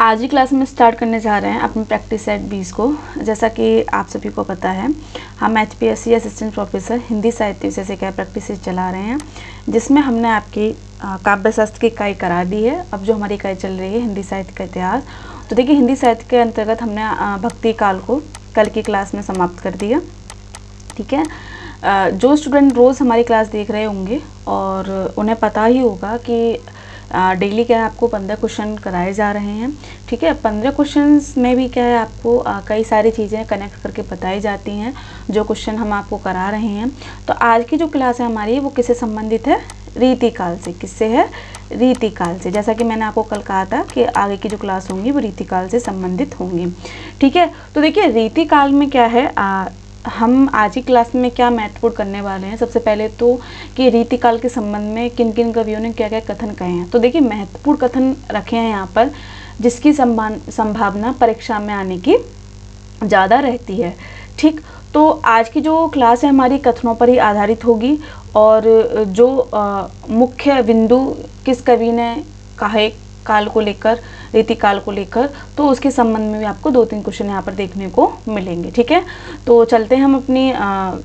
आज ही क्लास में स्टार्ट करने जा रहे हैं अपनी प्रैक्टिस सेट 20 को। जैसा कि आप सभी को पता है, हम HPSC असिस्टेंट प्रोफेसर हिंदी साहित्य विषय से क्या प्रैक्टिस चला रहे हैं, जिसमें हमने आपकी काव्य शास्त्र की इकाई करा दी है। अब जो हमारी इकाई चल रही है हिंदी साहित्य का इतिहास, तो देखिए हिंदी साहित्य के अंतर्गत हमने भक्ति काल को कल की क्लास में समाप्त कर दिया। ठीक है, जो स्टूडेंट रोज़ हमारी क्लास देख रहे होंगे और उन्हें पता ही होगा कि डेली क्या है, आपको 15 क्वेश्चन कराए जा रहे हैं। ठीक है, 15 क्वेश्चंस में भी क्या है, आपको कई सारी चीज़ें कनेक्ट करके बताई जाती हैं जो क्वेश्चन हम आपको करा रहे हैं। तो आज की जो क्लास है हमारी, वो किससे संबंधित है? रीतिकाल से। किससे है? रीतिकाल से। जैसा कि मैंने आपको कल कहा था कि आगे की जो क्लास होंगी वो रीतिकाल से संबंधित होंगी। ठीक है, तो देखिए रीतिकाल में क्या है, हम आज की क्लास में क्या महत्वपूर्ण करने वाले हैं। सबसे पहले तो कि रीतिकाल के संबंध में किन किन कवियों ने क्या क्या कथन कहे हैं। तो देखिए महत्वपूर्ण कथन रखे हैं यहाँ पर, जिसकी संभावना परीक्षा में आने की ज़्यादा रहती है। ठीक, तो आज की जो क्लास है हमारी कथनों पर ही आधारित होगी और जो मुख्य बिंदु किस कवि ने कहे काल को लेकर, रीतिकाल को लेकर, तो उसके संबंध में भी आपको 2-3 क्वेश्चन यहाँ पर देखने को मिलेंगे। ठीक है, तो चलते हैं हम अपनी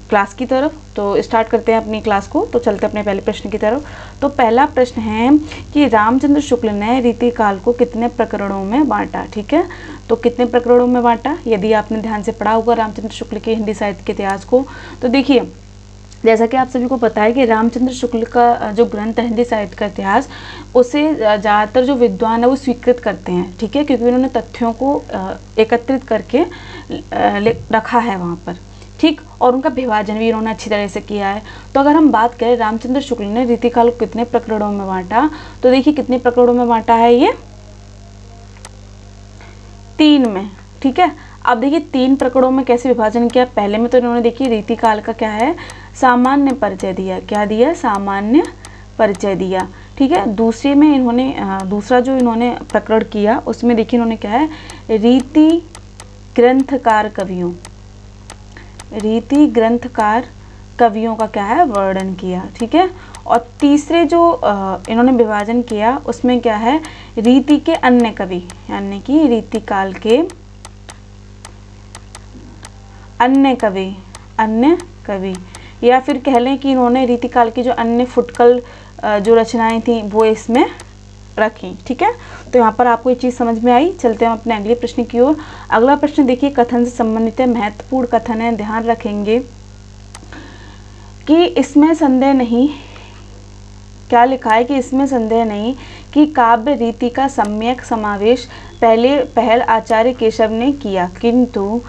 क्लास की तरफ। तो स्टार्ट करते हैं अपनी क्लास को। तो चलते हैं अपने पहले प्रश्न की तरफ। तो पहला प्रश्न है कि रामचंद्र शुक्ल ने रीतिकाल को कितने प्रकरणों में बांटा। ठीक है, तो कितने प्रकरणों में बांटा? यदि आपने ध्यान से पढ़ा होगा रामचंद्र शुक्ल के हिंदी साहित्य के इतिहास को, तो देखिए जैसा कि आप सभी को पता है कि रामचंद्र शुक्ल का जो ग्रंथ है हिंदी साहित्य का इतिहास, उसे ज़्यादातर जो विद्वान है वो स्वीकृत करते हैं। ठीक है, क्योंकि उन्होंने तथ्यों को एकत्रित करके रखा है वहाँ पर। ठीक, और उनका विभाजन भी इन्होंने अच्छी तरह से किया है। तो अगर हम बात करें रामचंद्र शुक्ल ने रीतिकाल को कितने प्रकरणों में बांटा, तो देखिए कितने प्रकरणों में बांटा है ये? 3 में। ठीक है, अब देखिए 3 प्रकरणों में कैसे विभाजन किया। पहले में तो इन्होंने देखिए रीतिकाल का क्या है, सामान्य परिचय दिया। क्या दिया? सामान्य परिचय दिया। ठीक है, दूसरे में इन्होंने दूसरा जो इन्होंने प्रकरण किया उसमें देखिए इन्होंने क्या है, रीति ग्रंथकार कवियों, रीति ग्रंथकार कवियों का क्या है, वर्णन किया। ठीक है, और तीसरे जो इन्होंने विभाजन किया उसमें क्या है, रीति के अन्य कवि, यानी कि रीतिकाल के अन्य कवि, या फिर कह लें कि इन्होंने रीतिकाल की जो अन्य फुटकल जो रचनाएं थी वो इसमें रखी। ठीक है, तो यहाँ पर आपको ये चीज़ समझ में आई। चलते हैं अपने अगले प्रश्न की ओर। अगला प्रश्न देखिए कथन से संबंधित है, महत्वपूर्ण कथन है, ध्यान रखेंगे कि इसमें संदेह नहीं, क्या लिखा है कि इसमें संदेह नहीं कि काव्य रीति का सम्यक समावेश पहल आचार्य केशव ने किया, किंतु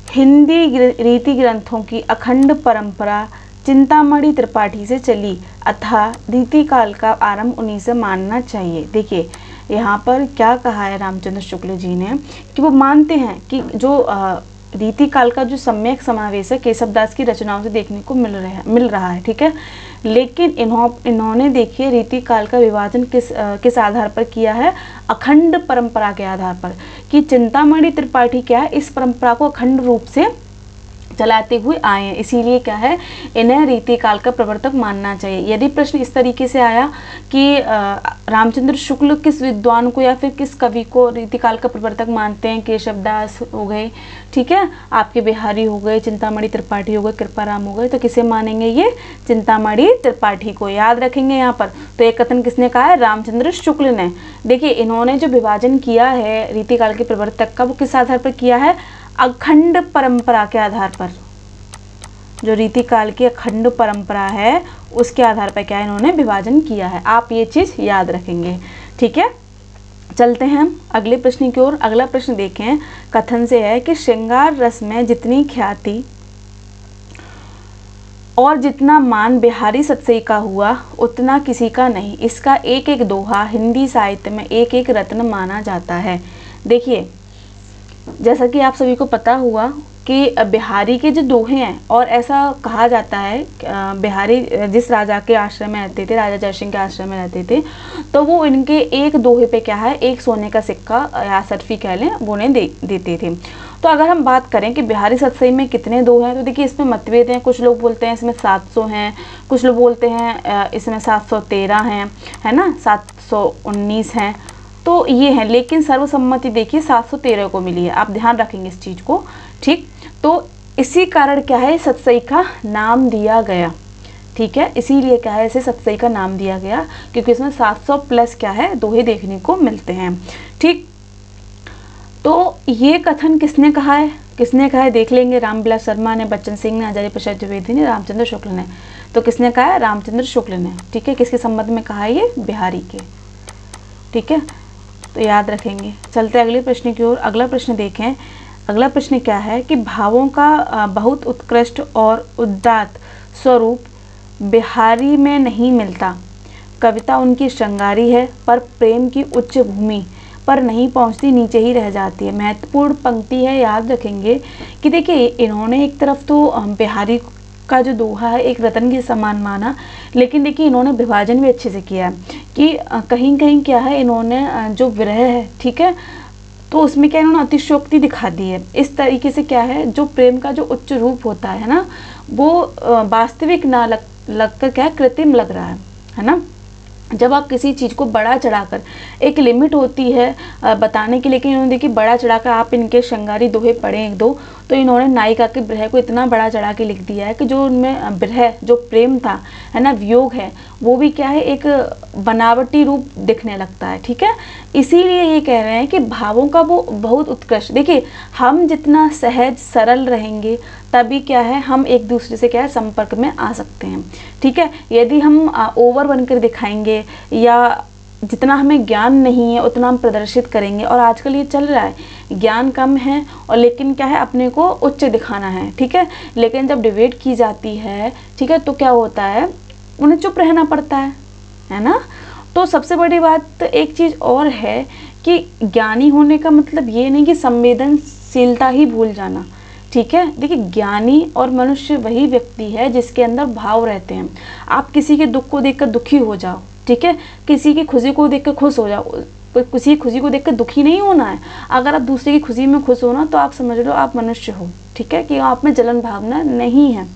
हिंदी रीति ग्रंथों की अखंड परंपरा चिंतामणि त्रिपाठी से चली, अतः रीतिकाल का आरंभ उन्हीं से मानना चाहिए। देखिए यहाँ पर क्या कहा है रामचंद्र शुक्ल जी ने कि वो मानते हैं कि जो रीतिकाल का जो सम्यक समावेश है केशवदास की रचनाओं से देखने को मिल रहा है। ठीक है, लेकिन इन्होंने देखिए रीतिकाल का विभाजन किस आधार पर किया है, अखंड परंपरा के आधार पर, कि चिंतामणि त्रिपाठी क्या है, इस परंपरा को अखंड रूप से चलाते हुए आए हैं, इसीलिए क्या है, इन्हें रीतिकाल का प्रवर्तक मानना चाहिए। यदि प्रश्न इस तरीके से आया कि रामचंद्र शुक्ल किस विद्वान को या फिर किस कवि को रीतिकाल का प्रवर्तक मानते हैं, केशवदास हो गए, ठीक है, आपके बिहारी हो गए, चिंतामणि त्रिपाठी हो गए, कृपाराम हो गए, तो किसे मानेंगे? ये चिंतामणि त्रिपाठी को। याद रखेंगे यहाँ पर। तो एक कथन किसने कहा है? रामचंद्र शुक्ल ने। देखिए इन्होंने जो विभाजन किया है रीतिकाल के प्रवर्तक का, वो किस आधार पर किया है? अखंड परंपरा के आधार पर। जो रीतिकाल की अखंड परंपरा है उसके आधार पर क्या है, इन्होंने विभाजन किया है। आप ये चीज याद रखेंगे। ठीक है, चलते हैं हम अगले प्रश्न की ओर। अगला प्रश्न देखें, कथन से है कि श्रृंगार रस में जितनी ख्याति और जितना मान बिहारी सतसई का हुआ उतना किसी का नहीं, इसका एक एक दोहा हिंदी साहित्य में एक एक रत्न माना जाता है। देखिए जैसा कि आप सभी को पता हुआ कि बिहारी के जो दोहे हैं, और ऐसा कहा जाता है बिहारी जिस राजा के आश्रम में रहते थे, राजा जयसिंह के आश्रम में रहते थे, तो वो इनके एक दोहे पे क्या है, एक सोने का सिक्का या सर्फी कह लें, वो उन्हें देते थे। तो अगर हम बात करें कि बिहारी सतसई में कितने दोहे हैं, तो देखिए इसमें मतभेद हैं। कुछ लोग बोलते हैं इसमें 700 हैं, कुछ लोग बोलते हैं इसमें 713 हैं, है ना, 719 हैं। तो ये है, लेकिन सर्वसम्मति देखिए 713 को मिली है, आप ध्यान रखेंगे इस चीज़ को, ठीक। तो इसी कारण क्या है सतसई का नाम दिया गया, ठीक है, इसीलिए क्या है इसे सतसई का नाम दिया गया, क्योंकि इसमें 700 प्लस क्या है दोहे देखने को मिलते हैं, ठीक। तो ये कथन किसने कहा है, किसने कहा है देख लेंगे, रामविलास शर्मा ने, बच्चन सिंह ने, आचार्य प्रसाद द्विवेदी ने, रामचंद्र शुक्ल ने। तो किसने कहा है, रामचंद्र शुक्ल ने, ठीक है। किसके संबंध में कहा है, ये बिहारी के, ठीक है, तो याद रखेंगे। चलते अगले प्रश्न की ओर। अगला प्रश्न देखें, अगला प्रश्न क्या है कि भावों का बहुत उत्कृष्ट और उदात्त स्वरूप बिहारी में नहीं मिलता, कविता उनकी श्रृंगारी है पर प्रेम की उच्च भूमि पर नहीं पहुंचती, नीचे ही रह जाती है। महत्वपूर्ण पंक्ति है, याद रखेंगे कि देखिए इन्होंने एक तरफ तो बिहारी का जो दोहा है एक रतन के समान माना, लेकिन देखिए इन्होंने विभाजन भी अच्छे से किया है कि कहीं कहीं क्या है इन्होंने जो विरह है, ठीक है, तो उसमें क्या इन्होंने अतिशयोक्ति दिखा दी है। इस तरीके से क्या है जो प्रेम का जो उच्च रूप होता है ना, वो वास्तविक ना लगकर क्या है कृत्रिम लग रहा है ना। जब आप किसी चीज़ को बड़ा चढ़ाकर, एक लिमिट होती है बताने की, लेकिन इन्होंने देखिए बड़ा चढ़ाकर, आप इनके श्रृंगारी दोहे पढ़े एक दो, तो इन्होंने नायिका के विरह को इतना बड़ा चढ़ा के लिख दिया है कि जो उनमें विरह जो प्रेम था है ना, वियोग है, वो भी क्या है एक बनावटी रूप दिखने लगता है, ठीक है। इसीलिए ये कह रहे हैं कि भावों का वो बहुत उत्कृष्ट, देखिए हम जितना सहज सरल रहेंगे तभी क्या है हम एक दूसरे से क्या है संपर्क में आ सकते हैं, ठीक है। यदि हम ओवर बनकर दिखाएंगे या जितना हमें ज्ञान नहीं है उतना हम प्रदर्शित करेंगे, और आजकल ये चल रहा है ज्ञान कम है और लेकिन क्या है अपने को उच्च दिखाना है, ठीक है। लेकिन जब डिबेट की जाती है, ठीक है, तो क्या होता है उन्हें चुप रहना पड़ता है ना। तो सबसे बड़ी बात एक चीज़ और है कि ज्ञानी होने का मतलब ये नहीं कि संवेदनशीलता ही भूल जाना, ठीक है। देखिए ज्ञानी और मनुष्य वही व्यक्ति है जिसके अंदर भाव रहते हैं। आप किसी के दुख को देखकर दुखी हो जाओ, ठीक है, किसी की खुशी को देखकर खुश हो जाओ, किसी की खुशी को देखकर दुखी नहीं होना है। अगर आप दूसरे की खुशी में खुश हो ना तो आप समझ लो आप मनुष्य हो, ठीक है, कि आप में जलन भावना नहीं है,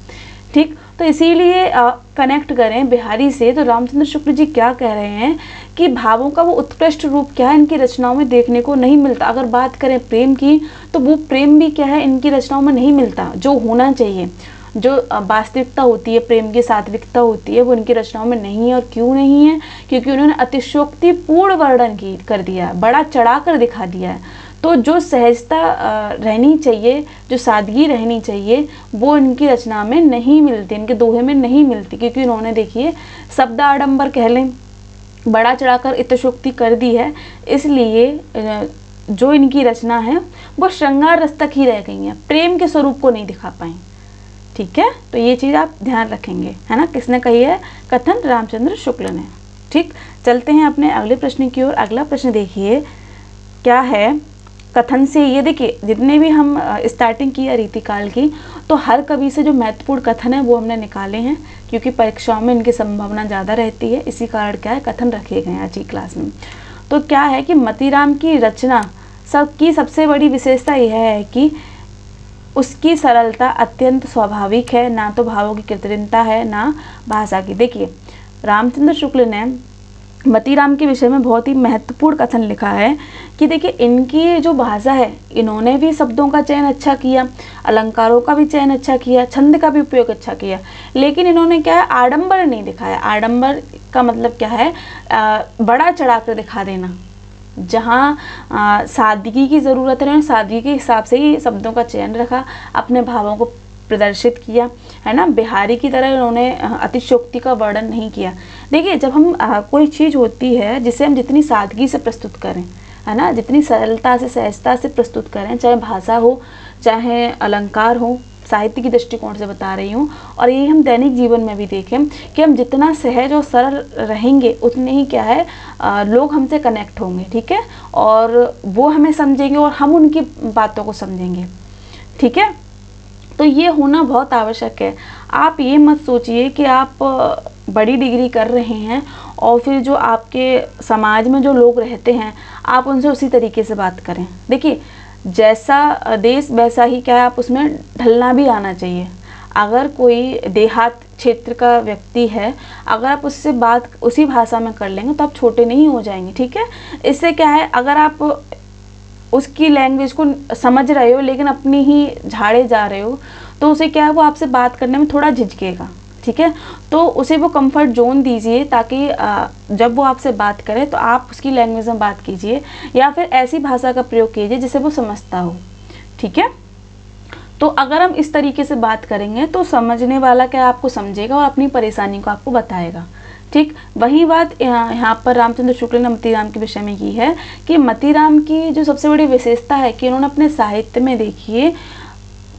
ठीक। तो इसीलिए कनेक्ट करें बिहारी से, तो रामचंद्र शुक्ल जी क्या कह रहे हैं कि भावों का वो उत्कृष्ट रूप क्या है इनकी रचनाओं में देखने को नहीं मिलता। अगर बात करें प्रेम की, तो वो प्रेम भी क्या है इनकी रचनाओं में नहीं मिलता, जो होना चाहिए, जो वास्तविकता होती है, प्रेम की सात्विकता होती है, वो इनकी रचनाओं में नहीं है। और क्यों नहीं है, क्योंकि उन्होंने अतिशयोक्तिपूर्ण वर्णन कर दिया है, बड़ा चढ़ा कर दिखा दिया है। तो जो सहजता रहनी चाहिए, जो सादगी रहनी चाहिए, वो इनकी रचना में नहीं मिलती, इनके दोहे में नहीं मिलती, क्योंकि इन्होंने देखिए शब्द आडंबर कह लें, बड़ा चढ़ाकर अतिशयोक्ति कर दी है। इसलिए जो इनकी रचना है वो श्रृंगार रस तक ही रह गई है, प्रेम के स्वरूप को नहीं दिखा पाई, ठीक है। तो ये चीज़ आप ध्यान रखेंगे, है ना। किसने कही है कथन, रामचंद्र शुक्ल ने, ठीक। चलते हैं अपने अगले प्रश्न की ओर। अगला प्रश्न देखिए क्या है कथन से, ये देखिए जितने भी हम स्टार्टिंग की है रीतिकाल की, तो हर कवि से जो महत्वपूर्ण कथन है वो हमने निकाले हैं, क्योंकि परीक्षाओं में इनकी संभावना ज़्यादा रहती है, इसी कारण क्या है कथन रखे गए हैं आज की क्लास में। तो क्या है कि मतीराम की रचना सबकी सबसे बड़ी विशेषता यह है कि उसकी सरलता अत्यंत स्वाभाविक है, ना तो भावों की कृत्रिमता है ना भाषा की। देखिए रामचंद्र शुक्ल ने मतीराम के विषय में बहुत ही महत्वपूर्ण कथन लिखा है कि देखिए इनकी जो भाषा है, इन्होंने भी शब्दों का चयन अच्छा किया, अलंकारों का भी चयन अच्छा किया, छंद का भी उपयोग अच्छा किया, लेकिन इन्होंने क्या है आडंबर नहीं दिखाया। आडंबर का मतलब क्या है बड़ा चढ़ा कर दिखा देना। जहाँ सादगी की ज़रूरत है, सादगी के हिसाब से ही शब्दों का चयन रखा, अपने भावों को प्रदर्शित किया, है ना। बिहारी की तरह उन्होंने अतिशयोक्ति का वर्णन नहीं किया। देखिए जब हम कोई चीज़ होती है जिसे हम जितनी सादगी से प्रस्तुत करें, है ना, जितनी सरलता से सहजता से प्रस्तुत करें, चाहे भाषा हो चाहे अलंकार हो, साहित्य की दृष्टिकोण से बता रही हूँ, और ये हम दैनिक जीवन में भी देखें कि हम जितना सहज और सरल रहेंगे उतने ही क्या है लोग हमसे कनेक्ट होंगे, ठीक है, और वो हमें समझेंगे और हम उनकी बातों को समझेंगे, ठीक है। तो ये होना बहुत आवश्यक है। आप ये मत सोचिए कि आप बड़ी डिग्री कर रहे हैं और फिर जो आपके समाज में जो लोग रहते हैं आप उनसे उसी तरीके से बात करें। देखिए जैसा देश वैसा ही क्या है, आप उसमें ढलना भी आना चाहिए। अगर कोई देहात क्षेत्र का व्यक्ति है, अगर आप उससे बात उसी भाषा में कर लेंगे तो आप छोटे नहीं हो जाएंगे। ठीक है, इससे क्या है, अगर आप उसकी लैंग्वेज को समझ रहे हो लेकिन अपनी ही झाड़े जा रहे हो तो उसे क्या है, वो आपसे बात करने में थोड़ा झिझकेगा। ठीक है, तो उसे वो कंफर्ट जोन दीजिए ताकि जब वो आपसे बात करे तो आप उसकी लैंग्वेज में बात कीजिए या फिर ऐसी भाषा का प्रयोग कीजिए जिसे वो समझता हो। ठीक है, तो अगर हम इस तरीके से बात करेंगे तो समझने वाला क्या आपको समझेगा और अपनी परेशानी को आपको बताएगा। ठीक, वही बात यहाँ पर रामचंद्र शुक्ल ने मतीराम के विषय में की है कि मतीराम की जो सबसे बड़ी विशेषता है कि इन्होंने अपने साहित्य में देखिए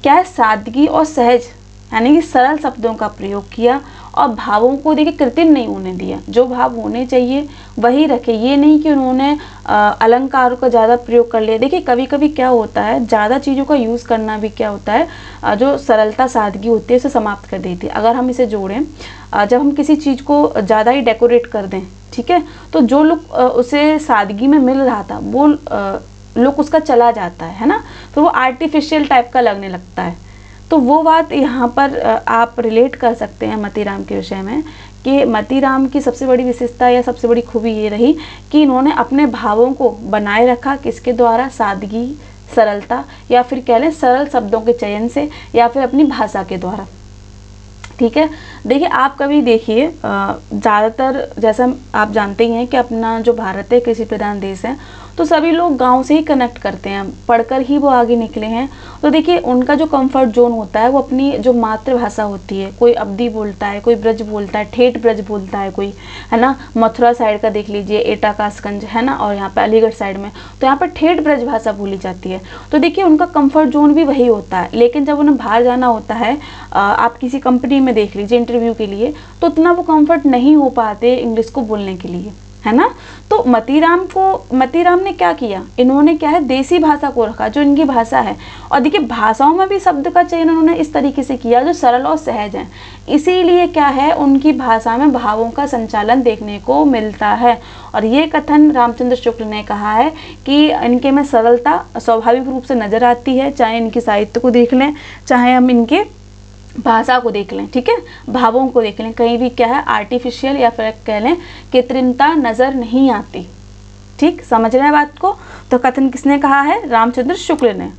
क्या है, सादगी और सहज यानी कि सरल शब्दों का प्रयोग किया और भावों को देखिए कृत्रिम नहीं होने दिया। जो भाव होने चाहिए वही रखे, ये नहीं कि उन्होंने अलंकारों का ज़्यादा प्रयोग कर लिया। देखिए कभी कभी क्या होता है, ज़्यादा चीज़ों का यूज़ करना भी क्या होता है, जो सरलता सादगी होती है उसे समाप्त कर देती है। अगर हम इसे जोड़ें, जब हम किसी चीज़ को ज़्यादा ही डेकोरेट कर दें, ठीक है, तो जो लुक उसे सादगी में मिल रहा था वो लुक उसका चला जाता है ना, तो वो आर्टिफिशियल टाइप का लगने लगता है। तो वो बात यहाँ पर आप रिलेट कर सकते हैं मतीराम के विषय में कि मतीराम की सबसे बड़ी विशेषता या सबसे बड़ी खूबी ये रही कि इन्होंने अपने भावों को बनाए रखा, किसके द्वारा, सादगी, सरलता या फिर कह लें सरल शब्दों के चयन से या फिर अपनी भाषा के द्वारा। ठीक है, देखिए आप कभी देखिए ज़्यादातर जैसा आप जानते ही हैं कि अपना जो भारत है कृषि प्रधान देश है, तो सभी लोग गांव से ही कनेक्ट करते हैं, पढ़कर ही वो आगे निकले हैं। तो देखिए उनका जो कंफर्ट जोन होता है वो अपनी जो मातृभाषा होती है, कोई अवधी बोलता है, कोई ब्रज बोलता है, ठेठ ब्रज बोलता है कोई, है ना। मथुरा साइड का देख लीजिए, एटा कासगंज है ना, और यहाँ पे अलीगढ़ साइड में तो यहाँ पर ठेठ ब्रज भाषा बोली जाती है। तो देखिए उनका कंफर्ट जोन भी वही होता है, लेकिन जब उन्हें बाहर जाना होता है, आप किसी कंपनी में देख लीजिए इंटरव्यू के लिए, तो उतना वो कंफर्ट नहीं हो पाते इंग्लिश को बोलने के लिए, है ना। तो मतीराम ने क्या किया, इन्होंने क्या है देसी भाषा को रखा जो इनकी भाषा है, और देखिए भाषाओं में भी शब्द का चयन उन्होंने इस तरीके से किया जो सरल और सहज है। इसीलिए क्या है, उनकी भाषा में भावों का संचालन देखने को मिलता है। और ये कथन रामचंद्र शुक्ल ने कहा है कि इनके में सरलता स्वाभाविक रूप से नजर आती है, चाहे इनकी साहित्य को देख लें, चाहे हम इनके भाषा को देख लें, ठीक है, भावों को देख लें, कहीं भी क्या है आर्टिफिशियल या फिर कह लें कृत्रिमता नजर नहीं आती। ठीक, समझ रहे हैं बात को। तो कथन किसने कहा है, रामचंद्र शुक्ल ने।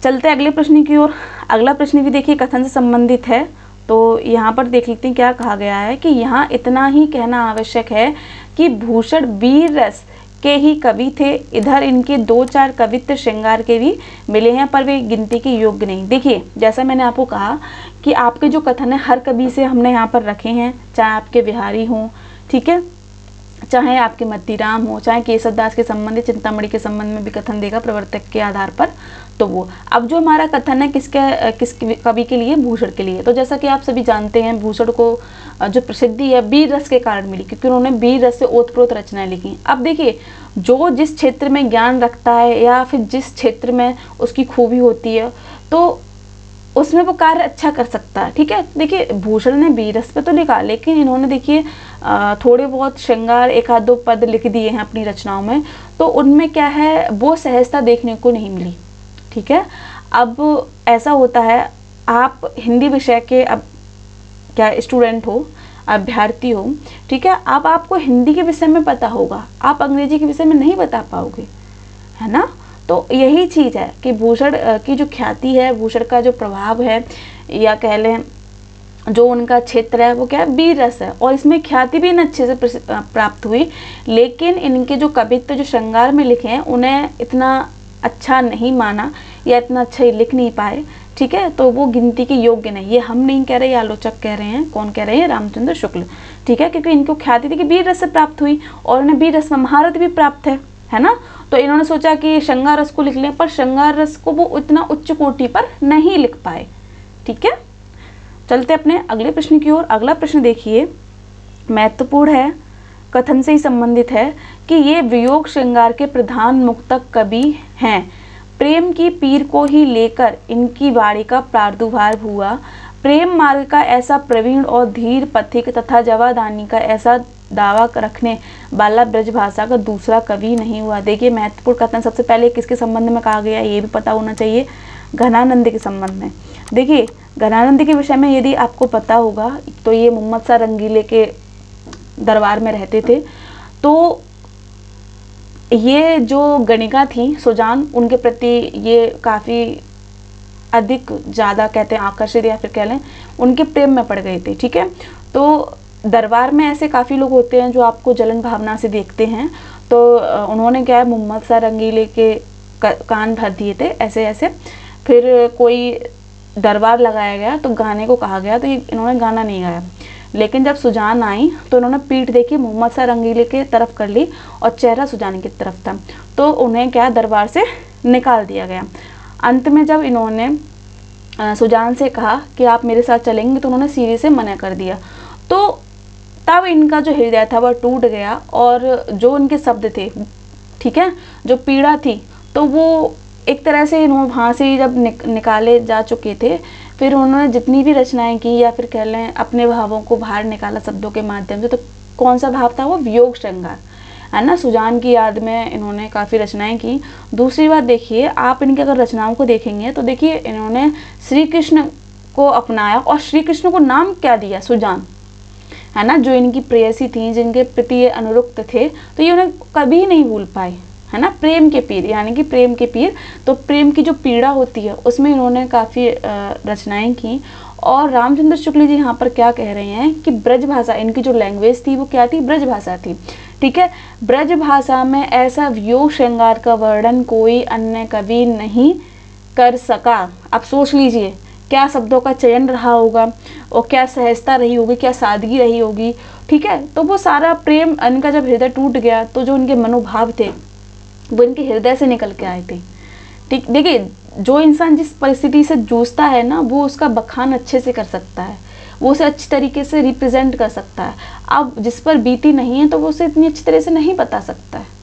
चलते अगले प्रश्न की ओर। अगला प्रश्न भी देखिए कथन से संबंधित है। तो यहाँ पर देख लेते हैं क्या कहा गया है कि यहाँ इतना ही कहना आवश्यक है कि भूषण वीर रस के ही कवि थे। इधर इनके 2-4 कवित्व श्रृंगार के भी मिले हैं पर वे गिनती के योग्य नहीं। देखिए जैसा मैंने आपको कहा कि आपके जो कथन है हर कवि से हमने यहाँ पर रखे हैं, चाहे आपके बिहारी हों, ठीक है, चाहे आपके मतीराम हो, चाहे केशव दास के संबंध, चिंतामणि के संबंध में भी कथन देगा प्रवर्तक के आधार पर। तो वो अब जो हमारा कथन है किस कवि के लिए, भूषण के लिए। तो जैसा कि आप सभी जानते हैं भूषण को जो प्रसिद्धि है वीर रस के कारण मिली, क्योंकि उन्होंने वीर रस से ओतप्रोत रचनाएं लिखी। अब देखिए जो जिस क्षेत्र में ज्ञान रखता है या फिर जिस क्षेत्र में उसकी खूबी होती है तो उसमें वो कार्य अच्छा कर सकता है। ठीक है, देखिए भूषण ने वीर रस पे तो लिखा, लेकिन इन्होंने देखिए थोड़े बहुत श्रृंगार, एक आध 2 पद लिख दिए हैं अपनी रचनाओं में, तो उनमें क्या है वो सहजता देखने को नहीं मिली। ठीक है, अब ऐसा होता है आप हिंदी विषय के अब क्या स्टूडेंट हो, अभ्यर्थी हो, ठीक है, अब आपको हिंदी के विषय में पता होगा, आप अंग्रेजी के विषय में नहीं बता पाओगे, है ना। तो यही चीज़ है कि भूषण की जो ख्याति है, भूषण का जो प्रभाव है या कह लें जो उनका क्षेत्र है वो क्या है वीर रस है, और इसमें ख्याति भी इन्हें अच्छे से प्राप्त हुई। लेकिन इनके जो कवित्व जो श्रृंगार में लिखे हैं उन्हें इतना अच्छा नहीं माना या इतना अच्छा लिख नहीं पाए। ठीक है, तो वो गिनती के योग्य नहीं। ये हम नहीं कह रहे, ये आलोचक कह रहे हैं। कौन कह रहे हैं, रामचंद्र शुक्ल। ठीक है, क्योंकि इनको ख्याति थी कि वीर रस से प्राप्त हुई और उन्हें वीर रस में महारत भी प्राप्त है ना। तो इन्होंने सोचा कि श्रृंगार रस को लिख लें, पर श्रृंगार रस को वो इतना उच्च कोटि पर नहीं लिख पाए। ठीक है, चलते अपने अगले प्रश्न की ओर। अगला प्रश्न देखिए महत्वपूर्ण है, कथन से ही संबंधित है कि ये वियोग श्रृंगार के प्रधान मुक्तक कवि हैं। प्रेम की पीर को ही लेकर इनकी वाणी का प्रादुर्भाव हुआ। प्रेम मार्ग का ऐसा प्रवीण और धीर पथिक तथा जवादानी का ऐसा दावा रखने वाला ब्रज भाषा का दूसरा कवि नहीं हुआ। देखिए महत्वपूर्ण कथन सबसे पहले किसके संबंध में कहा गया ये भी पता होना चाहिए। घनानंद के संबंध में। देखिए घनानंद के विषय में यदि आपको पता होगा तो ये मोहम्मद शाह रंगीले के दरबार में रहते थे। तो ये जो गणिका थी सुजान, उनके प्रति ये काफ़ी अधिक ज़्यादा कहते हैं आकर्षित या फिर कह लें उनके प्रेम में पड़ गए थे। ठीक है, तो दरबार में ऐसे काफ़ी लोग होते हैं जो आपको जलन भावना से देखते हैं। तो उन्होंने क्या है मोहम्मद शाह रंगीले के कान भर दिए थे ऐसे ऐसे। फिर कोई दरबार लगाया गया तो गाने को कहा गया, तो इन्होंने गाना नहीं गाया। लेकिन जब सुजान आई तो उन्होंने पीठ देखी मोहम्मद शाह रंगीले के तरफ कर ली और चेहरा सुजान की तरफ था, तो उन्हें क्या दरबार से निकाल दिया गया। अंत में जब इन्होंने सुजान से कहा कि आप मेरे साथ चलेंगे, तो उन्होंने सीढ़ी से मना कर दिया। तो तब इनका जो हृदय था वह टूट गया और जो उनके शब्द थे, ठीक है, जो पीड़ा थी, तो वो एक तरह से इन्होंने वहाँ से जब निकाले जा चुके थे, फिर उन्होंने जितनी भी रचनाएं की या फिर कह लें अपने भावों को बाहर निकाला शब्दों के माध्यम से। तो कौन सा भाव था वो? वियोग श्रृंगार, है ना। सुजान की याद में इन्होंने काफ़ी रचनाएं की। दूसरी बात देखिए, आप इनकी अगर रचनाओं को देखेंगे तो देखिए इन्होंने श्री कृष्ण को अपनाया और श्री कृष्ण को नाम क्या दिया? सुजान, है ना। जो इनकी प्रेयसी थी, जिनके प्रति ये अनुरक्त थे, तो ये उन्हें कभी नहीं भूल पाए, है ना। प्रेम के पीर, यानी कि प्रेम के पीर, तो प्रेम की जो पीड़ा होती है उसमें इन्होंने काफ़ी रचनाएं की। और रामचंद्र शुक्ल जी यहाँ पर क्या कह रहे हैं कि ब्रज भाषा, इनकी जो लैंग्वेज थी वो क्या थी? ब्रज भाषा थी। ठीक है, ब्रज भाषा में ऐसा वियोग श्रृंगार का वर्णन कोई अन्य कवि नहीं कर सका। आप सोच लीजिए क्या शब्दों का चयन रहा होगा और क्या सहजता रही होगी, क्या सादगी रही होगी। ठीक है, तो वो सारा प्रेम, इनका जब हृदय टूट गया तो जो उनके मनोभाव थे वो इनके हृदय से निकल के आए थे। ठीक, देखिए जो इंसान जिस परिस्थिति से जूझता है ना, वो उसका बखान अच्छे से कर सकता है, वो उसे अच्छी तरीके से रिप्रेजेंट कर सकता है। अब जिस पर बीती नहीं है तो वो उसे इतनी अच्छी तरह से नहीं बता सकता है।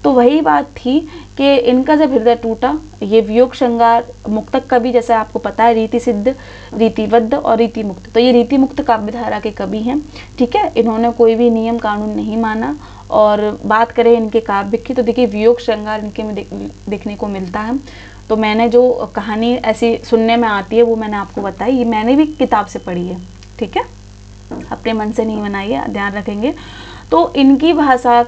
तो वही बात थी कि इनका जब हृदय टूटा, ये वियोग श्रृंगार मुक्तक कवि, जैसे आपको पता है, रीति सिद्ध, रीतिबद्ध और रीति मुक्त, तो ये रीति मुक्त काव्यधारा के कवि हैं। ठीक है, इन्होंने कोई भी नियम कानून नहीं माना। और बात करें इनके काव्य की, तो देखिए वियोग श्रृंगार इनके में देखने को मिलता है। तो मैंने जो कहानी ऐसी सुनने में आती है वो मैंने आपको बताई, ये मैंने भी किताब से पढ़ी है। ठीक है, अपने मन से नहीं बनाई है, ध्यान रखेंगे। तो इनकी भाषा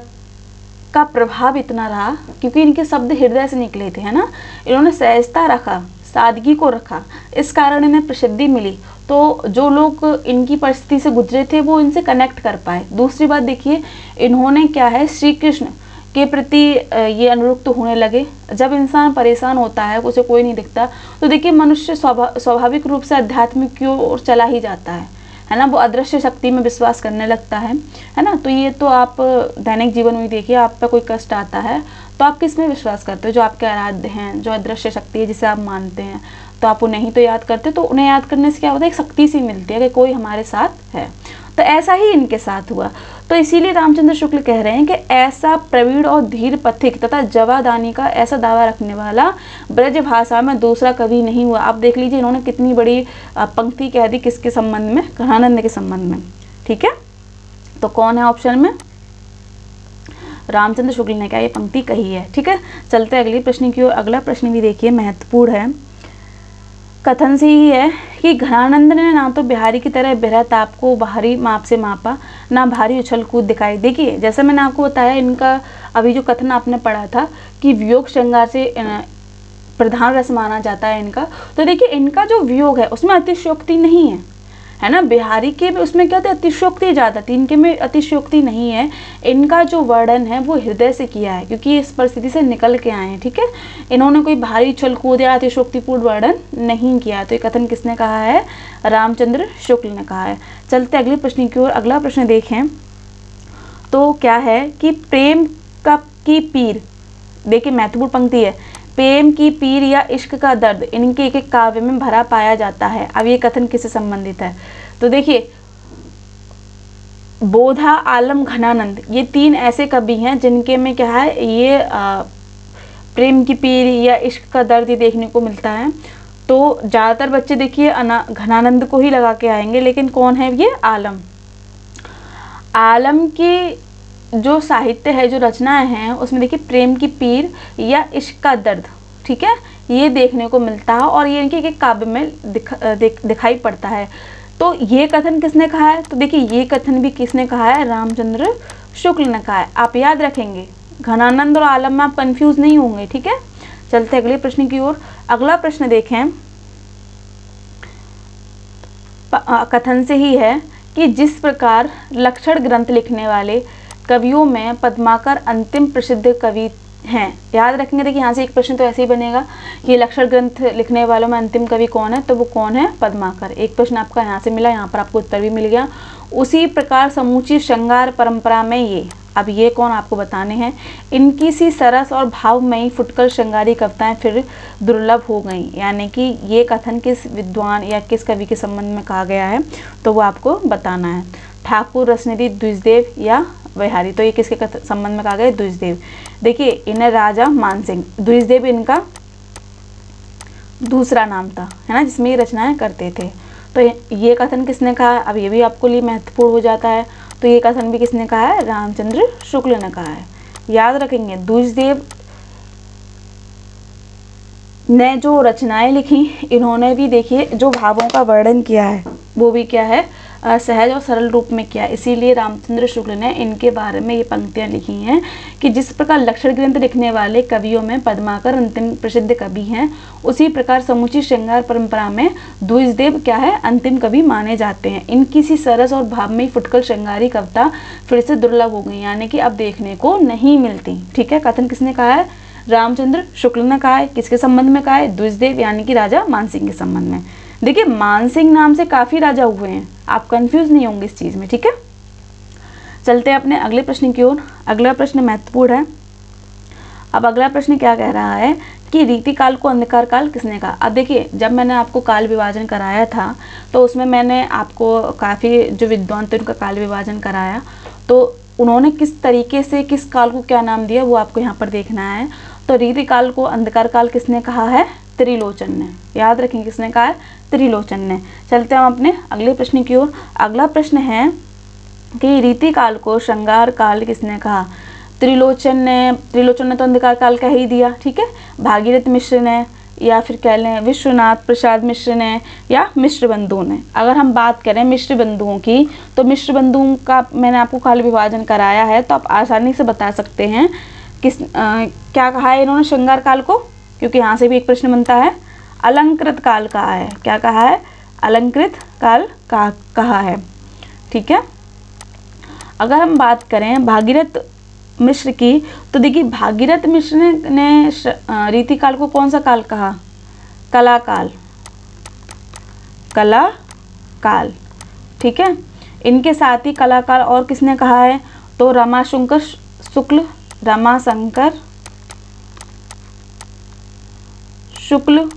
का प्रभाव इतना रहा क्योंकि इनके शब्द हृदय से निकले थे, है ना। इन्होंने सहजता रखा, सादगी को रखा, इस कारण इन्हें प्रसिद्धि मिली। तो जो लोग इनकी परिस्थिति से गुजरे थे वो इनसे कनेक्ट कर पाए। दूसरी बात देखिए, इन्होंने क्या है श्री कृष्ण के प्रति ये अनुरक्त होने लगे। जब इंसान परेशान होता है, उसे कोई नहीं दिखता, तो देखिए मनुष्य स्वाभाविक रूप से आध्यात्मिक की ओर चला ही जाता है ना। वो अदृश्य शक्ति में विश्वास करने लगता है ना। तो ये तो आप दैनिक जीवन में देखिए, आप पे कोई कष्ट आता है तो आप किस में विश्वास करते हो? जो आपके आराध्य हैं, जो अदृश्य शक्ति है जिसे आप मानते हैं, तो आप उन्हें ही तो याद करते। तो उन्हें याद करने से क्या होता है? एक शक्ति सी मिलती है कि कोई हमारे साथ है। तो ऐसा ही इनके साथ हुआ। तो इसीलिए रामचंद्र शुक्ल कह रहे हैं कि ऐसा प्रवीण और धीर पथिक तथा जवादानी का ऐसा दावा रखने वाला ब्रज भाषा में दूसरा कवि नहीं हुआ। आप देख लीजिए इन्होंने कितनी बड़ी पंक्ति कह दी, किसके संबंध में? घनानंद के संबंध में। ठीक है, तो कौन है ऑप्शन में? रामचंद्र शुक्ल ने क्या ये पंक्ति कही है। ठीक है, चलते हैं अगले प्रश्न की ओर। अगला प्रश्न भी देखिए महत्वपूर्ण है। कथन से ही है कि घनानंद ने ना तो बिहारी की तरह बिरह ताप को बाहरी माप से मापा, ना भारी उछल कूद दिखाई। देखिए जैसे मैंने आपको बताया, इनका अभी जो कथन आपने पढ़ा था कि वियोग श्रृंगार से प्रधान रस माना जाता है इनका, तो देखिए इनका जो वियोग है उसमें अतिशयोक्ति नहीं है ना। बिहारी के में उसमें क्या था? अतिशयोक्ति ज़्यादा थी, इनके में अतिशयोक्ति नहीं है। इनका जो वर्णन है वो हृदय से किया है क्योंकि इस परिस्थिति से निकल के आए हैं। ठीक है, इन्होंने कोई भारी छल कूद या अतिशयोक्तिपूर्ण वर्णन नहीं किया। तो ये कथन किसने कहा है? रामचंद्र शुक्ल ने कहा है। चलते अगले प्रश्न की ओर। अगला प्रश्न देखें तो क्या है कि प्रेम की पीर, देखिए महत्वपूर्ण पंक्ति है, प्रेम की पीर या इश्क का दर्द इनके एक एक काव्य में भरा पाया जाता है। अब ये कथन किससे संबंधित है? तो देखिए बोधा, आलम, घनानंद, ये तीन ऐसे कवि हैं जिनके में क्या है? ये प्रेम की पीर या इश्क का दर्द ये देखने को मिलता है। तो ज़्यादातर बच्चे देखिए घनानंद को ही लगा के आएंगे, लेकिन कौन है ये? आलम। आलम की जो साहित्य है, जो रचनाएं हैं, उसमें देखिए प्रेम की पीर या इश्क का दर्द, ठीक है, ये देखने को मिलता है और ये इनके काव्य में दिखाई पड़ता है। तो ये कथन किसने कहा है? तो देखिए ये कथन भी किसने कहा है? रामचंद्र शुक्ल ने कहा है। आप याद रखेंगे, घनानंद और आलम में आप कंफ्यूज नहीं होंगे, ठीक है। चलते अगले प्रश्न की ओर। अगला प्रश्न देखें, कथन से ही है कि जिस प्रकार लक्षण ग्रंथ लिखने वाले कवियों में पद्माकर अंतिम प्रसिद्ध कवि हैं। याद रखेंगे, देखिए यहाँ से एक प्रश्न तो ऐसे ही बनेगा कि लक्षण ग्रंथ लिखने वालों में अंतिम कवि कौन है, तो वो कौन है? पद्माकर। एक प्रश्न आपका यहाँ से मिला, यहाँ पर आपको उत्तर भी मिल गया। उसी प्रकार समूची श्रृंगार परंपरा में ये, अब ये कौन आपको बताने हैं, इनकी सी सरस और भावमयी फुटकर श्रृंगारी कविताएं फिर दुर्लभ हो गईं। यानी कि ये कथन किस विद्वान या किस कवि के संबंध में कहा गया है, तो वो आपको बताना है। ठाकुर, रसनिधि, द्विजदेव या बिहारी, तो ये किसके संबंध में कहा गया? द्विजदेव। देखिए इन्हें राजा मानसिंह, द्विजदेव इनका दूसरा नाम था, है ना, जिसमें ये रचनाएं करते थे। तो ये कथन किसने कहा है? अब ये भी आपको लिए महत्वपूर्ण हो जाता है। तो ये कथन भी किसने कहा है? रामचंद्र शुक्ल ने कहा है। याद रखेंगे, द्विजदेव ने जो रचनाएं लिखी, इन्होंने भी देखिए जो भावों का वर्णन किया है वो भी क्या है? सहज और सरल रूप में किया। इसीलिए रामचंद्र शुक्ल ने इनके बारे में ये पंक्तियां लिखी हैं कि जिस प्रकार लक्षण ग्रंथ लिखने वाले कवियों में पद्माकर अंतिम प्रसिद्ध कवि हैं, उसी प्रकार समूची श्रृंगार परंपरा में द्विजदेव क्या है? अंतिम कवि माने जाते हैं। इनकी सी सरस और भावमयी फुटकर श्रृंगारी कविता फिर से दुर्लभ हो गई, यानी कि अब देखने को नहीं मिलती। ठीक है, कथन किसने कहा है? रामचंद्र शुक्ल ने कहा है। किसके संबंध में कहा है? द्विजदेव यानी कि राजा मानसिंह के संबंध में। देखिए मानसिंह नाम से काफी राजा हुए हैं, आप कंफ्यूज नहीं होंगे इस चीज में, ठीक है। चलते हैं अपने अगले प्रश्न की ओर। अगला प्रश्न महत्वपूर्ण है। अब अगला प्रश्न क्या कह रहा है कि रीति काल को अंधकार काल किसने कहा? अब देखिए जब मैंने आपको काल विभाजन कराया था तो उसमें मैंने आपको काफी जो विद्वान थे उनका काल विभाजन कराया, तो उन्होंने किस तरीके से किस काल को क्या नाम दिया वो आपको यहाँ पर देखना है। तो रीति काल को अंधकार काल किसने कहा है? त्रिलोचन ने। याद रखें किसने कहा है? त्रिलोचन ने। चलते हैं हम अपने अगले प्रश्न की ओर। अगला प्रश्न है कि रीति काल को श्रृंगार काल किसने कहा? त्रिलोचन ने तो अंधकार काल कह ही दिया, ठीक है। भागीरथ मिश्र ने, या फिर कह लें विश्वनाथ प्रसाद मिश्र ने, या मिश्र बंधु ने। अगर हम बात करें मिश्र बंधुओं की, तो मिश्र बंधुओं का मैंने आपको काल विभाजन कराया है, तो आप आसानी से बता सकते हैं क्या कहा है इन्होंने श्रृंगार काल को, क्योंकि यहाँ से भी एक प्रश्न बनता है। अलंकृत काल कहा है। क्या कहा है? अलंकृत काल कहा है, ठीक है। अगर हम बात करें भागीरथ मिश्र की, तो देखिए भागीरथ मिश्र ने रीति काल को कौन सा काल कहा? कला काल, कला काल, ठीक है। इनके साथ ही कला काल और किसने कहा है? तो रमाशंकर शुक्ल,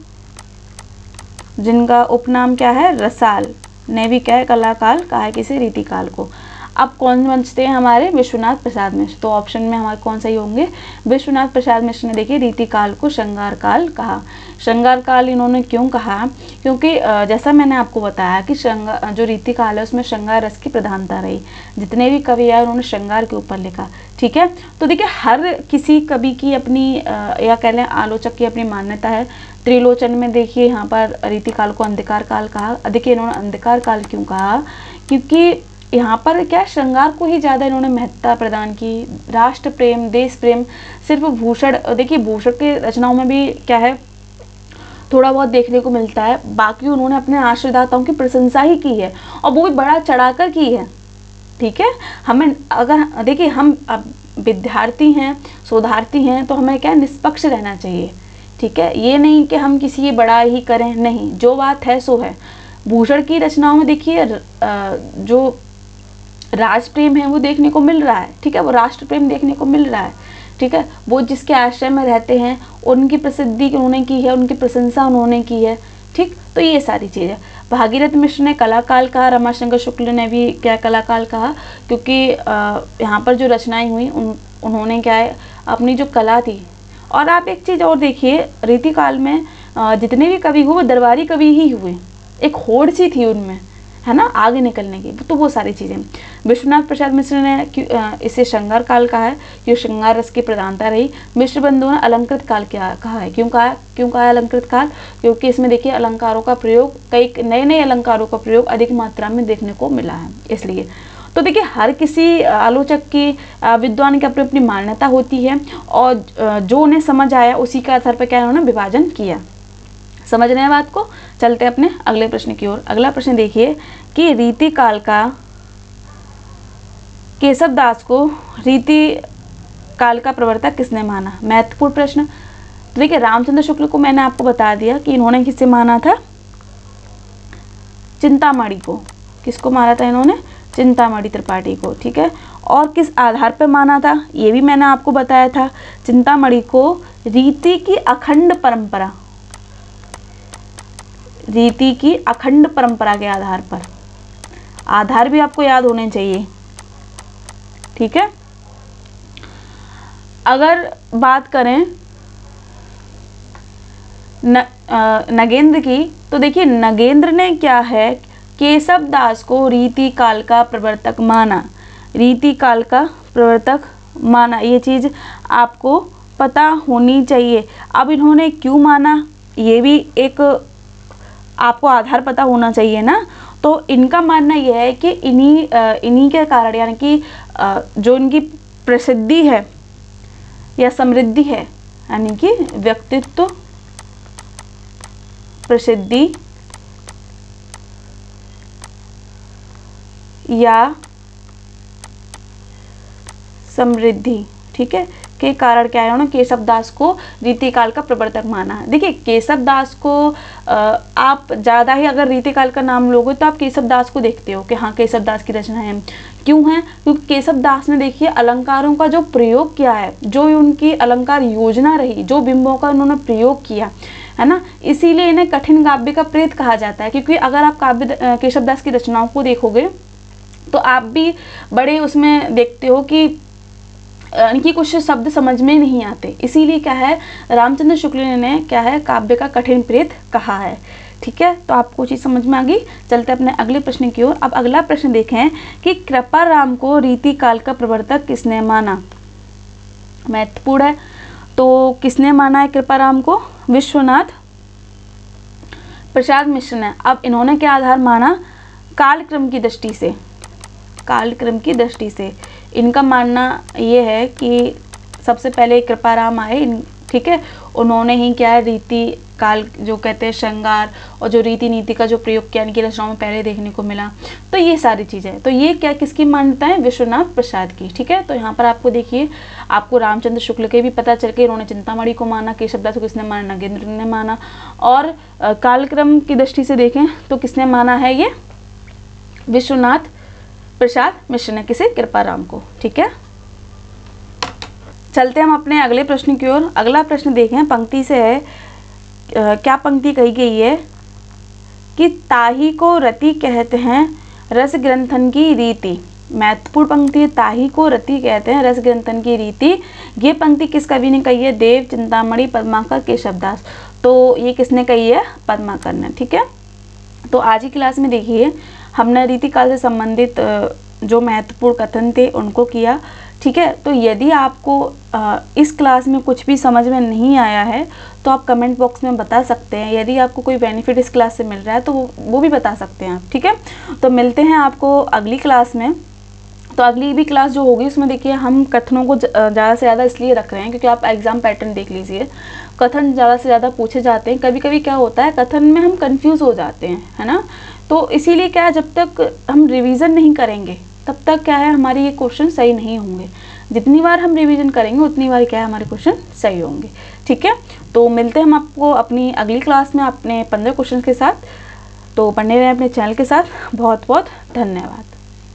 जिनका उपनाम क्या है? रसाल, ने भी क्या है? कला काल कहा है किसे? रीति काल को। अब कौन बचते हैं हमारे? विश्वनाथ प्रसाद मिश्र। तो ऑप्शन में हमारे कौन सही होंगे? विश्वनाथ प्रसाद मिश्र ने देखिए रीति काल को श्रृंगार काल कहा। श्रृंगार काल इन्होंने क्यों कहा? क्योंकि जैसा मैंने आपको बताया कि जो रीति काल है उसमें श्रृंगार रस की प्रधानता रही। जितने भी कवि आए उन्होंने श्रृंगार के ऊपर लिखा, ठीक है। तो देखिए हर किसी कवि की अपनी या कह लें आलोचक की अपनी मान्यता है। त्रिलोचन में देखिए यहाँ पर रीति काल को अंधकार काल कहा। देखिए इन्होंने अंधकार काल क्यों कहा? क्योंकि यहाँ पर क्या श्रृंगार को ही ज़्यादा इन्होंने महत्ता प्रदान की। राष्ट्र प्रेम, देश प्रेम, सिर्फ भूषण, देखिए भूषण के रचनाओं में भी क्या है थोड़ा बहुत देखने को मिलता है, बाकी उन्होंने अपने आश्रयदाताओं की प्रशंसा ही की है और वो भी बड़ा चढ़ाकर की है, ठीक है। हमें अगर देखिए हम अब विद्यार्थी हैं, शोधार्थी हैं, तो हमें क्या निष्पक्ष रहना चाहिए, ठीक है। ये नहीं कि हम किसी की बड़ाई ही करें, नहीं, जो बात है सो है। भूषण की रचनाओं में देखिए जो राज प्रेम है वो देखने को मिल रहा है, ठीक है, वो राष्ट्र प्रेम देखने को मिल रहा है, ठीक है। वो जिसके आश्रय में रहते हैं उनकी प्रसिद्धि उन्होंने की है, उनकी प्रशंसा उन्होंने की है, ठीक। तो ये सारी चीज़ें। भागीरथ मिश्र ने कला काल कहा, रमाशंकर शुक्ल ने भी क्या कला काल कहा, क्योंकि यहाँ पर जो रचनाएं हुई उन्होंने क्या है अपनी जो कला थी। और आप एक चीज़ और देखिए, रीति काल में जितने भी कवि हुए वो दरबारी कवि ही हुए, एक होड़ सी थी उनमें, है ना, आगे निकलने की, तो वो सारी चीज़ें। विश्वनाथ प्रसाद मिश्र ने इसे श्रृंगार काल कहा है, क्यों श्रृंगार रस की प्रधानता रही। मिश्र बंधुओं ने अलंकृत काल क्या कहा है, क्यों कहा है अलंकृत काल, क्योंकि इसमें देखिए अलंकारों का प्रयोग, कई नए अलंकारों का प्रयोग अधिक मात्रा में देखने को मिला है, इसलिए। तो देखिए हर किसी आलोचक की, विद्वान की अपनी अपनी मान्यता होती है, और जो उन्हें समझ आया उसी के आधार पर क्या उन्होंने विभाजन किया। समझ रहे हैं बात को। चलते अपने अगले प्रश्न की ओर। अगला प्रश्न देखिए कि रीति काल का केशव दास को रीति काल का प्रवर्तक किसने माना। महत्वपूर्ण प्रश्न। तो देखिए रामचंद्र शुक्ल को मैंने आपको बता दिया कि इन्होंने किससे माना था, चिंतामणि को। किसको माना था इन्होंने, चिंतामणि त्रिपाठी को, ठीक है। और किस आधार पर माना था ये भी मैंने आपको बताया था, चिंतामणि को रीति की अखंड परंपरा, रीति की अखंड परंपरा के आधार पर। आधार भी आपको याद होने चाहिए, ठीक है। अगर बात करें नगेंद्र की, तो देखिए नगेंद्र ने क्या है, केशव दास को रीति काल का प्रवर्तक माना, रीति काल का प्रवर्तक माना। ये चीज़ आपको पता होनी चाहिए। अब इन्होंने क्यों माना ये भी एक आपको आधार पता होना चाहिए ना। तो इनका मानना यह है कि इन्हीं के कारण, यानी कि जो इनकी प्रसिद्धि है या समृद्धि है, यानी कि व्यक्तित्व, प्रसिद्धि या समृद्धि, ठीक है, के कारण क्या है, उन्होंने केशव दास को रीति काल का प्रवर्तक माना है। देखिए केशव दास को आप ज़्यादा ही अगर रीति काल का नाम लोगे तो आप केशव दास को देखते हो कि हाँ केशव दास की रचना है। क्यों है, क्योंकि केशव दास ने देखिए अलंकारों का जो प्रयोग किया है, जो उनकी अलंकार योजना रही, जो बिंबों का उन्होंने प्रयोग किया है ना, इसीलिए इन्हें कठिन काव्य का प्रेत कहा जाता है। क्योंकि अगर आप केशव दास की रचनाओं को देखोगे तो आप भी बड़े उसमें देखते हो कि इनकी कुछ शब्द समझ में नहीं आते, इसीलिए क्या है रामचंद्र शुक्ल ने क्या है काव्य का कठिन प्रेत कहा है, ठीक है। तो आपको चीज़ समझ में आ गई। चलते अपने अगले प्रश्न की ओर। अब अगला प्रश्न देखें कि कृपाराम को रीति काल का प्रवर्तक किसने माना। महत्वपूर्ण है। तो किसने माना है कृपाराम को, विश्वनाथ प्रसाद मिश्र ने। अब इन्होंने क्या आधार माना, कालक्रम की दृष्टि से, कालक्रम की दृष्टि से इनका मानना ये है कि सबसे पहले कृपाराम आए, ठीक है, उन्होंने ही क्या है रीति काल जो कहते हैं श्रृंगार और जो रीति नीति का जो प्रयोग किया इनकी रचनाओं में पहले देखने को मिला। तो ये सारी चीज़ें, तो ये क्या किसकी मान्यता है, विश्वनाथ प्रसाद की, ठीक है। तो यहाँ पर आपको देखिए आपको रामचंद्र शुक्ल के भी पता चल के इन्होंने चिंतामणि को माना, केशव दास को किसने माना, नगेंद्र ने माना। और कालक्रम की दृष्टि से देखें तो किसने माना है, ये विश्वनाथ प्रसाद मिश्र ने, किसे, कृपाराम को, ठीक है। चलते हम अपने अगले प्रश्न की ओर। अगला प्रश्न देखें, पंक्ति से है, क्या पंक्ति कही गई है कि ताही को रति कहते हैं रस ग्रंथन की रीति। महत्वपूर्ण पंक्ति, ताही को रति कहते हैं रस ग्रंथन की रीति। ये पंक्ति किस कवि ने कही है, देव, चिंतामणि, पद्माकर, केशवदास। तो ये किसने कही है, पद्माकर ने, ठीक है। तो आज की क्लास में देखिए हमने रीति काल से संबंधित जो महत्वपूर्ण कथन थे उनको किया, ठीक है। तो यदि आपको इस क्लास में कुछ भी समझ में नहीं आया है तो आप कमेंट बॉक्स में बता सकते हैं। यदि आपको कोई बेनिफिट इस क्लास से मिल रहा है तो वो भी बता सकते हैं आप, ठीक है। तो मिलते हैं आपको अगली क्लास में। तो अगली भी क्लास जो होगी उसमें देखिए हम कथनों को ज़्यादा से ज़्यादा इसलिए रख रहे हैं क्योंकि आप एग्जाम पैटर्न देख लीजिए, कथन ज़्यादा से ज़्यादा पूछे जाते हैं। कभी कभी क्या होता है कथन में हम कंफ्यूज हो जाते हैं, है ना। तो इसीलिए क्या है, जब तक हम रिवीजन नहीं करेंगे तब तक क्या है हमारे ये क्वेश्चन सही नहीं होंगे। जितनी बार हम रिवीजन करेंगे उतनी बार क्या है हमारे क्वेश्चन सही होंगे, ठीक है। तो मिलते हैं हम आपको अपनी अगली क्लास में अपने 15 क्वेश्चन के साथ। तो पढ़ने रहें अपने चैनल के साथ। बहुत बहुत धन्यवाद।